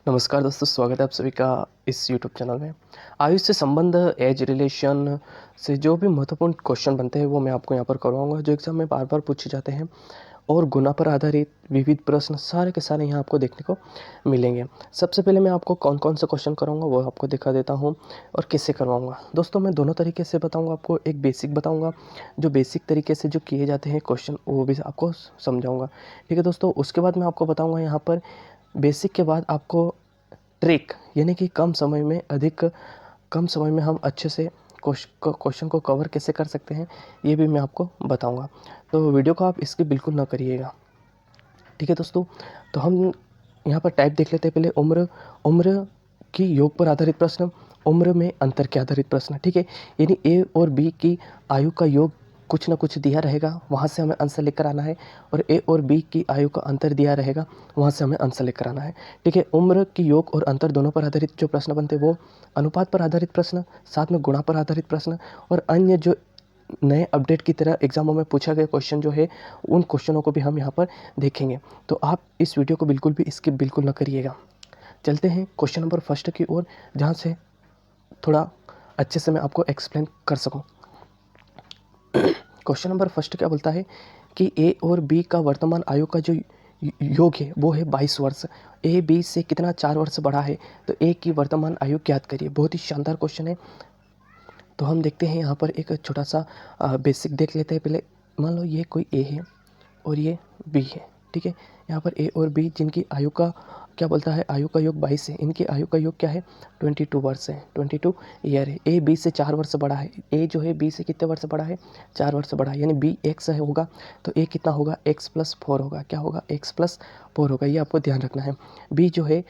नमस्कार दोस्तों, स्वागत है आप सभी का इस यूट्यूब चैनल में। आयु से संबंध, एज रिलेशन से जो भी महत्वपूर्ण क्वेश्चन बनते हैं वो मैं आपको यहाँ पर करवाऊँगा, जो एग्ज़ाम में बार-बार पूछे जाते हैं। और गुना पर आधारित विविध प्रश्न सारे के सारे यहाँ आपको देखने को मिलेंगे। सबसे पहले मैं आपको कौन-कौन से क्वेश्चन कराऊँगा वो आपको दिखा देता हूँ और कैसे करवाऊँगा। दोस्तों, मैं दोनों तरीके से बताऊँगा आपको। एक बेसिक बताऊँगा, जो बेसिक तरीके से जो किए जाते हैं क्वेश्चन वो भी आपको समझाऊँगा। ठीक है दोस्तों, उसके बाद मैं आपको बताऊँगा यहाँ पर बेसिक के बाद आपको ट्रिक, यानी कि कम समय में हम अच्छे से क्वेश्चन को कवर कैसे कर सकते हैं, ये भी मैं आपको बताऊंगा। तो वीडियो को आप इसकी बिल्कुल ना करिएगा। ठीक है दोस्तों, तो हम यहाँ पर टाइप देख लेते हैं। पहले उम्र की योग पर आधारित प्रश्न, उम्र में अंतर के आधारित प्रश्न। ठीक है, यानी ए और बी की आयु का योग कुछ ना कुछ दिया रहेगा, वहाँ से हमें आंसर लेकर आना है। और ए और बी की आयु का अंतर दिया रहेगा, वहाँ से हमें आंसर लेकर आना है। ठीक है, उम्र की योग और अंतर दोनों पर आधारित जो प्रश्न बनते हैं वो अनुपात पर आधारित प्रश्न, साथ में गुणा पर आधारित प्रश्न और अन्य जो नए अपडेट की तरह एग्जामों में पूछा गया क्वेश्चन जो है, उन क्वेश्चनों को भी हम यहाँ पर देखेंगे। तो आप इस वीडियो को बिल्कुल भी स्किप बिल्कुल ना करिएगा। चलते हैं क्वेश्चन नंबर फर्स्ट की ओर, जहाँ से थोड़ा अच्छे से मैं आपको एक्सप्लेन कर सकूं। क्वेश्चन नंबर फर्स्ट क्या बोलता है कि ए और बी का वर्तमान आयु का जो योग है वो है 22 वर्ष। ए बी से कितना 4 वर्ष बड़ा है, तो ए की वर्तमान आयु ज्ञात करिए। बहुत ही शानदार क्वेश्चन है। तो हम देखते हैं यहाँ पर एक छोटा सा बेसिक देख लेते हैं पहले। मान लो ये कोई ए है और ये बी है। ठीक है, यहाँ पर ए और बी जिनकी आयु का क्या बोलता है, आयु का योग 22 है। इनकी आयु का योग क्या है, 22 वर्ष है, 22 ईयर है। ए बी से 4 वर्ष बड़ा है। ए जो है बी से कितने वर्ष बड़ा है, 4 वर्ष बड़ा है। यानी बी एक्स होगा तो ए कितना होगा, x+4 होगा। क्या होगा, x+4 होगा। ये आपको ध्यान रखना है। बी जो है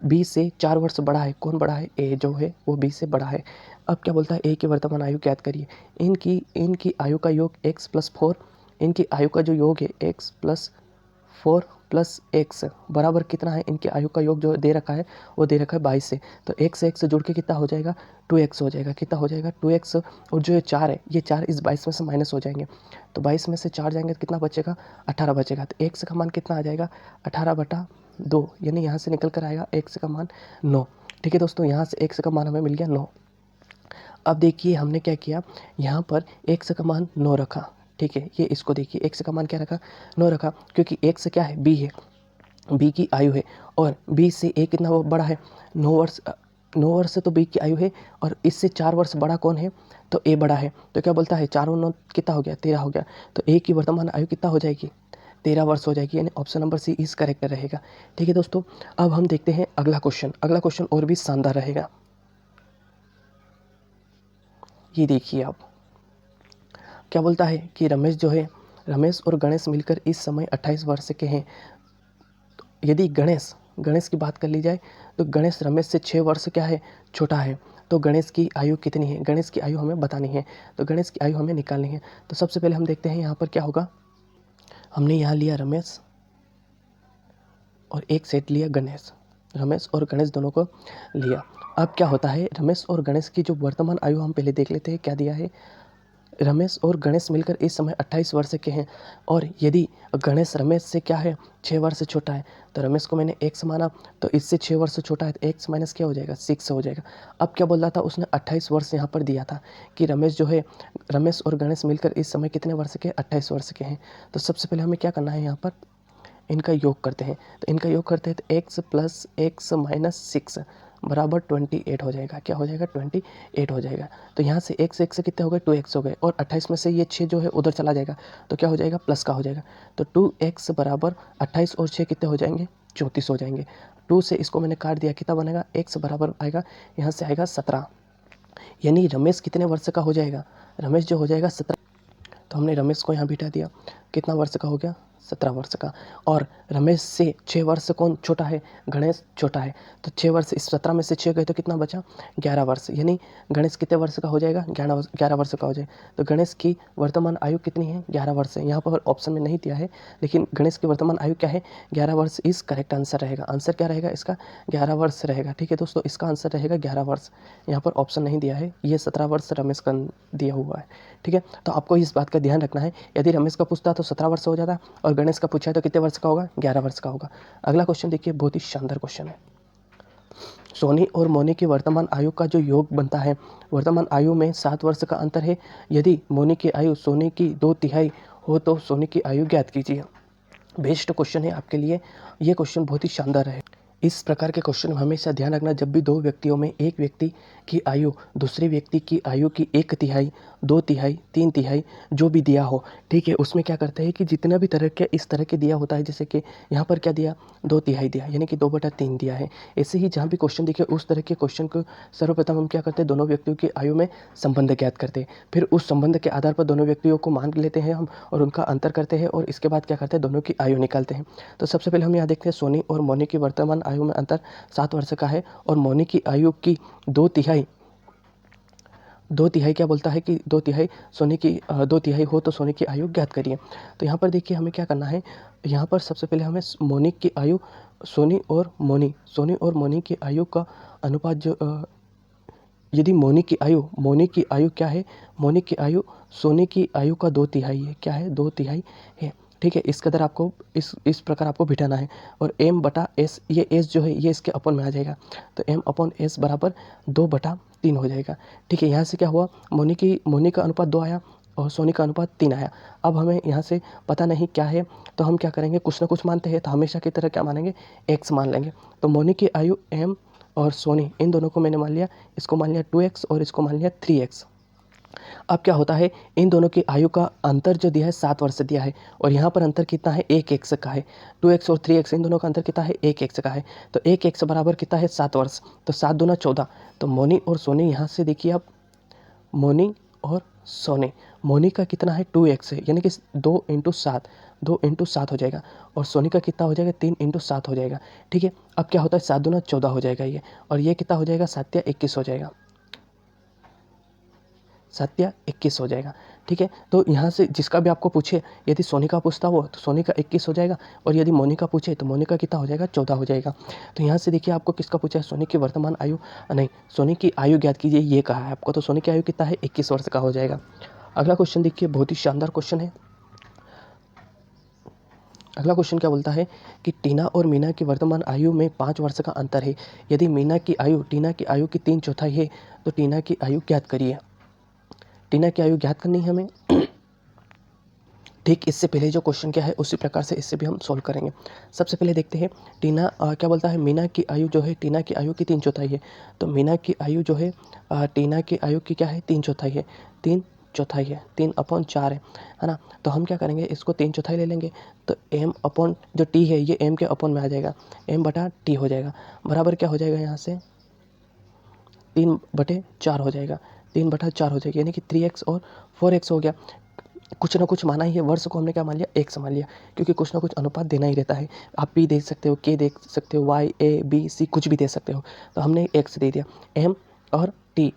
बी से 4 वर्ष बड़ा है। कौन बड़ा है, ए जो है वो बी से बड़ा है। अब क्या बोलता है, ए की वर्तमान आयु ज्ञात करिए। इनकी आयु का योग x+4, इनकी आयु का जो योग है x+4 + x बराबर कितना है, इनकी आयु का योग जो दे रखा है वो दे रखा है 22 से। तो x से x से जुड़ के कितना हो जाएगा, 2x हो जाएगा। कितना हो जाएगा, 2x। और जो ये 4 है, ये 4 इस 22 में से माइनस हो जाएंगे। तो 22 में से 4 जाएंगे तो कितना बचेगा, 18 बचेगा। तो x का मान कितना आ जाएगा, 18/2, यानी यहाँ से निकल कर आएगा x का मान 9। ठीक है दोस्तों, यहाँ से x का मान हमें मिल गया 9। अब देखिए हमने क्या किया, यहाँ पर x का मान 9 रखा। ठीक है, ये इसको देखिए, x का मान क्या रखा, 9 रखा, क्योंकि x क्या है, b है, b की आयु है। और b से a कितना वो बड़ा है, 9 वर्ष। 9 वर्ष से तो b की आयु है, और इससे 4 वर्ष बड़ा कौन है, तो a बड़ा है। तो क्या बोलता है, 4 और 9 कितना हो गया, 13 हो गया। तो a की वर्तमान आयु कितना हो जाएगी, 13 वर्ष हो जाएगी। यानी ऑप्शन नंबर सी इस करेक्ट रहेगा। ठीक है दोस्तों, अब हम देखते हैं अगला क्वेश्चन। अगला क्वेश्चन और भी शानदार रहेगा। ये देखिए आप, क्या बोलता है कि रमेश और गणेश मिलकर इस समय 28 वर्ष के हैं। यदि गणेश की बात कर ली जाए तो गणेश रमेश से 6 वर्ष क्या है, छोटा है। तो गणेश की आयु कितनी है, गणेश की आयु हमें बतानी है। तो गणेश की आयु हमें निकालनी है। तो सबसे पहले हम देखते हैं यहाँ पर क्या होगा। हमने यहाँ लिया रमेश और एक सेट लिया गणेश, रमेश और गणेश दोनों को लिया। अब क्या होता है, रमेश और गणेश की जो वर्तमान आयु हम पहले देख लेते हैं क्या दिया है। रमेश और गणेश मिलकर इस समय 28 वर्ष के हैं। और यदि गणेश रमेश से क्या है, 6 वर्ष छोटा है, तो रमेश को मैंने x माना, तो इससे 6 वर्ष छोटा है, तो x माइनस क्या हो जाएगा, 6 हो जाएगा। अब क्या बोल रहा था उसने, 28 वर्ष यहाँ पर दिया था कि रमेश और गणेश मिलकर इस समय कितने वर्ष के, 28 वर्ष के हैं। तो सबसे पहले हमें क्या करना है, यहाँ पर इनका योग करते हैं। तो इनका योग करते हैं तो x + x - 6 बराबर 28 हो जाएगा। क्या हो जाएगा, 28 हो जाएगा। तो यहाँ से x से कितने हो गए, 2x हो गए। और 28 में से ये 6 जो है उधर चला जाएगा, तो क्या हो जाएगा, प्लस का हो जाएगा। तो 2x बराबर 28 और 6 कितने हो जाएंगे, 34 हो जाएंगे। 2 से इसको मैंने काट दिया, कितना बनेगा, x बराबर आएगा, यहाँ से आएगा 17। यानी रमेश कितने वर्ष का हो जाएगा, रमेश जो हो जाएगा 17। तो हमने रमेश को यहाँ बिठा दिया, कितना वर्ष का हो गया, 17 वर्ष का। और रमेश से 6 वर्ष कौन छोटा है, गणेश छोटा है। तो 6 वर्ष, इस 17 में से 6 गए तो कितना बचा, 11 वर्ष। यानी गणेश कितने वर्ष का हो जाएगा, 11 वर्ष का हो जाएगा। तो गणेश की वर्तमान आयु कितनी है, 11 वर्ष है। यहाँ पर ऑप्शन में नहीं दिया है, लेकिन गणेश की वर्तमान आयु क्या है, 11 वर्ष। इस करेक्ट आंसर रहेगा। आंसर क्या रहेगा इसका, 11 वर्ष रहेगा। ठीक है दोस्तों, इसका आंसर रहेगा 11 वर्ष। यहाँ पर ऑप्शन नहीं दिया है, ये 17 वर्ष रमेश का दिया हुआ है। ठीक है, तो आपको इस बात का ध्यान रखना है। यदि रमेश का पूछता तो 17 वर्ष हो जाता, और गणेश का पूछा है तो कितने वर्ष का होगा, 11 वर्ष का होगा। अगला क्वेश्चन देखिए, बहुत ही शानदार क्वेश्चन है। सोनी और मोनी की वर्तमान आयु का जो योग बनता है, वर्तमान आयु में 7 वर्ष का अंतर है। यदि मोनी की आयु सोनी की 2/3 हो तो सोनी की आयु ज्ञात कीजिए। बेस्ट क्वेश्चन है आपके लिए, ये क्वेश्चन बहुत ही शानदार है। इस प्रकार के क्वेश्चन में हमेशा ध्यान रखना, जब भी दो व्यक्तियों में एक व्यक्ति की आयु दूसरे व्यक्ति की आयु की 1/3, 2/3, 3/3 जो भी दिया हो, ठीक है, उसमें क्या करते हैं कि जितना भी तरह के इस तरह के दिया होता है, जैसे कि यहाँ पर क्या दिया, 2/3 दिया, यानी कि 2/3 दिया है। ऐसे ही जहाँ भी क्वेश्चन दिखे उस तरह के क्वेश्चन को सर्वप्रथम हम क्या करते हैं, दोनों व्यक्तियों की आयु में संबंध ज्ञात करते हैं। फिर उस संबंध के आधार पर दोनों व्यक्तियों को मान लेते हैं हम और उनका अंतर करते हैं, और इसके बाद क्या करते हैं, दोनों की आयु निकालते हैं। तो सबसे पहले हम यहाँ देखते हैं सोनी और मोनी की वर्तमान आयु में अंतर 7 वर्ष का है, और मोनी की आयु की 2/3 क्या बोलता है कि 2/3 सोनी की 2/3 हो तो सोनी की आयु ज्ञात करिए। तो यहाँ पर देखिए हमें क्या करना है, यहाँ पर सबसे पहले हमें मोनी की आयु, सोनी और मोनी की आयु का अनुपात जो यदि मोनी की आयु क्या है, मोनी की आयु सोनी की आयु का 2/3 है। क्या है, 2/3 है, ठीक है। इस कदर आपको इस प्रकार आपको बिठाना है, और m/s, ये s जो है ये इसके अपन में आ जाएगा, तो m/s बराबर 2/3 हो जाएगा, ठीक है। यहाँ से क्या हुआ, मोनी का अनुपात 2 आया और सोनी का अनुपात 3 आया। अब हमें यहाँ से पता नहीं क्या है, तो हम क्या करेंगे, कुछ ना कुछ मानते हैं, तो हमेशा की तरह क्या मानेंगे, x मान लेंगे। तो मोनी की आयु m और सोनी, इन दोनों को मैंने मान लिया, इसको मान लिया 2x और इसको मान लिया 3x। अब क्या होता है, इन दोनों की आयु का अंतर जो दिया है 7 वर्ष दिया है, और यहाँ पर अंतर कितना है, 1x का है। 2x और 3x, इन दोनों का अंतर कितना है, 1x का है। तो 1x बराबर कितना है, 7 वर्ष। तो 7 दूना 14। तो मोनी और सोनी, यहाँ से देखिए आप, मोनी और सोनी, मोनी का कितना है, 2x है, यानी कि 2 × 7 हो जाएगा, और सोनी का कितना हो जाएगा, 3 × 7 हो जाएगा, ठीक है। अब क्या होता है, 7 दूना 14 हो जाएगा ये, और ये कितना हो जाएगा, 7 या 21 हो जाएगा, 7 या 21 हो जाएगा, ठीक है। तो यहाँ से जिसका भी आपको पूछे, यदि सोनी का पूछता हो तो सोनी का 21 हो जाएगा, और यदि मोनी का पूछे तो मोनी का कितना हो जाएगा, 14 हो जाएगा। तो यहाँ से देखिए आपको किसका पूछा है, सोनी की वर्तमान आयु, नहीं, सोनी की आयु ज्ञात कीजिए, ये कहा है आपको। तो सोनी की आयु कितना है, 21 वर्ष का हो जाएगा। अगला क्वेश्चन देखिए, बहुत ही शानदार क्वेश्चन है। अगला क्वेश्चन क्या बोलता है कि टीना और मीना की वर्तमान आयु में 5 वर्ष का अंतर है। यदि मीना की आयु टीना की आयु की 3/4 है तो टीना की आयु ज्ञात करिए। टीना की आयु ज्ञात करनी है हमें। ठीक इससे पहले जो क्वेश्चन क्या है उसी प्रकार से इससे भी हम सॉल्व करेंगे। सबसे पहले देखते हैं, टीना क्या बोलता है, मीना की आयु जो है टीना की आयु की 3/4 है। तो मीना की आयु जो है टीना की आयु की क्या है, 3/4 है, 3/4 है, 3/4 है ना। तो हम क्या करेंगे, इसको 3/4 ले लेंगे, तो m/ जो t है ये m के अपन में आ जाएगा, m/t हो जाएगा, बराबर क्या हो जाएगा, यहाँ से 3/4 हो जाएगा, 3/4 हो जाएगा, यानी कि 3x और 4x हो गया। कुछ ना कुछ माना ही है, वर्ष को हमने क्या मान लिया, x मान लिया, क्योंकि कुछ ना कुछ अनुपात देना ही रहता है। आप p दे सकते हो, k दे सकते हो, y, a, b, c कुछ भी दे सकते हो। तो हमने x दे दिया, m और t,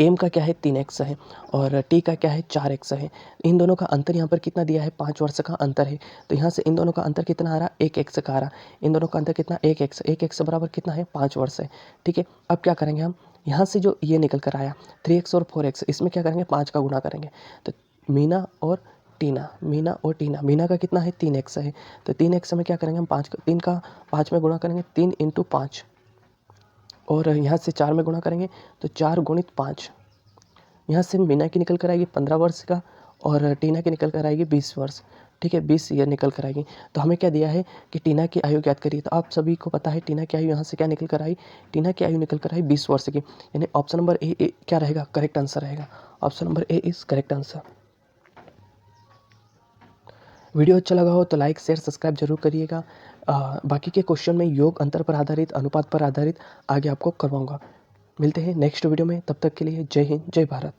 m का क्या है 3x है, और t का क्या है 4x है। इन दोनों का अंतर यहाँ पर कितना दिया है, 5 वर्ष का अंतर है। तो यहाँ से इन दोनों का अंतर कितना आ रहा, 1x का आ रहा। इन दोनों का अंतर कितना, 1x बराबर कितना है, 5 वर्ष है, ठीक है। अब क्या करेंगे हम, यहाँ से जो ये निकल कर आया 3x और 4x, इसमें क्या करेंगे, 5 का गुणा करेंगे। तो मीना और टीना, मीना का कितना है, 3x है, तो 3x में क्या करेंगे हम, 3 का 5 में गुणा करेंगे, 3 × 5, और यहाँ से 4 में गुणा करेंगे तो 4 × 5। यहाँ से मीना की निकल कर आएगी 15 वर्ष का, और टीना की निकल कर आएगी 20 वर्ष, ठीक है, 20 ईयर निकल कर आएगी। तो हमें क्या दिया है कि टीना की आयु ज्ञात करिए। तो आप सभी को पता है टीना की आयु यहाँ से क्या निकल कर आई, टीना की आयु निकल कर आई 20 वर्ष की, यानी ऑप्शन नंबर ए क्या रहेगा, करेक्ट आंसर रहेगा। Option number A is correct answer. Video अच्छा लगा हो तो लाइक शेयर सब्सक्राइब जरूर करिएगा। बाकी के क्वेश्चन में योग अंतर पर आधारित, अनुपात पर आधारित आगे आपको करवाऊंगा। मिलते हैं नेक्स्ट वीडियो में, तब तक के लिए जय हिंद, जय भारत।